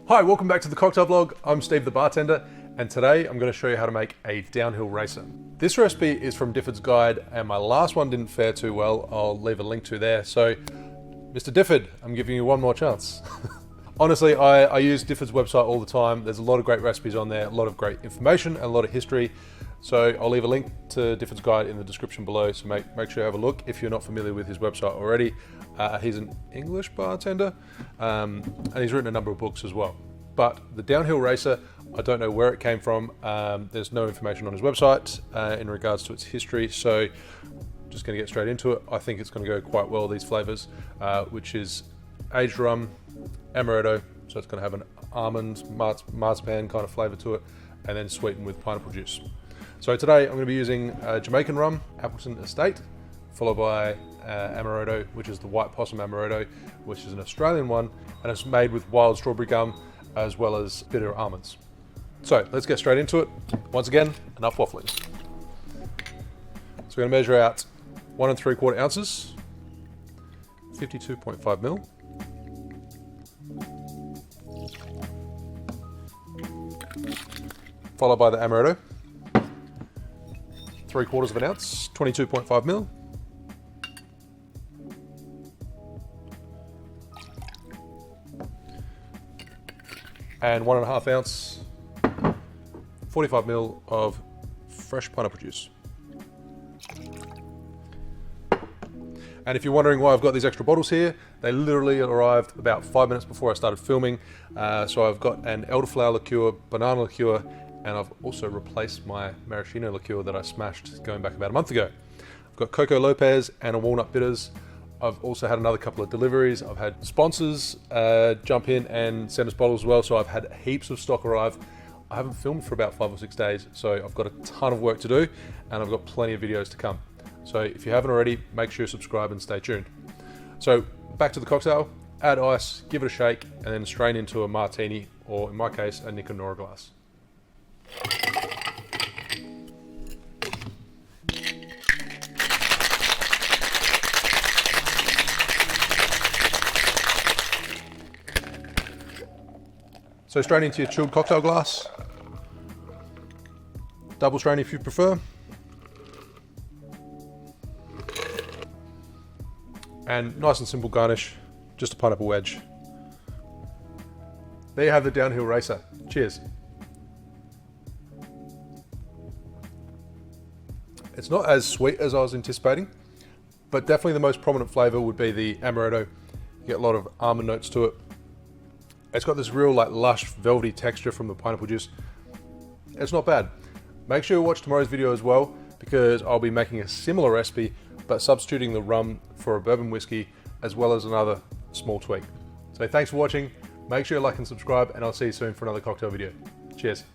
Hi, welcome back to the cocktail vlog. I'm Steve the bartender, and today I'm going to show you how to make a downhill racer. This recipe is from Difford's guide, and my last one didn't fare too well. I'll leave a link to there. So, Mr. Difford, I'm giving you one more chance. Honestly, I use Difford's website all the time. There's a lot of great recipes on there, a lot of great information, and a lot of history. So I'll leave a link to Difford's guide in the description below, so make sure you have a look if you're not familiar with his website already. He's an English bartender, and he's written a number of books as well. But the downhill racer, I don't know where it came from. There's no information on his website in regards to its history, so just going to get straight into it. I think it's going to go quite well, these flavors, which is aged rum, amaretto, so it's going to have an almond, marzipan kind of flavor to it, and then sweetened with pineapple juice. So today I'm going to be using Jamaican rum, Appleton Estate, followed by Amaretto, which is the white possum Amaretto, which is an Australian one, and it's made with wild strawberry gum as well as bitter almonds. So let's get straight into it. Once again, enough waffling. So we're going to measure out 1 3/4 ounces, 52.5 ml. Followed by the Amaretto, 3/4 of an ounce, 22.5 ml. And 1.5 ounce, 45 ml of fresh pineapple juice. And if you're wondering why I've got these extra bottles here, they literally arrived about 5 minutes before I started filming. So I've got an elderflower liqueur, banana liqueur, and I've also replaced my maraschino liqueur that I smashed going back about a month ago. I've got Coco Lopez and a walnut bitters. I've also had another couple of deliveries. I've had sponsors jump in and send us bottles as well, so I've had heaps of stock arrive. I haven't filmed for about 5 or 6 days, so I've got a ton of work to do, and I've got plenty of videos to come. So if you haven't already, make sure you subscribe and stay tuned. So back to the cocktail, add ice, give it a shake, and then strain into a martini, or in my case, a Nick and Nora glass. So strain into your chilled cocktail glass. Double strain if you prefer. And nice and simple garnish, just a pineapple wedge. There you have the downhill racer. Cheers. It's not as sweet as I was anticipating, but definitely the most prominent flavor would be the amaretto. You get a lot of almond notes to it. It's got this real lush velvety texture from the pineapple juice. It's not bad. Make sure you watch tomorrow's video as well, because I'll be making a similar recipe but substituting the rum for a bourbon whiskey as well as another small tweak. So thanks for watching. Make sure you like and subscribe, and I'll see you soon for another cocktail video. Cheers.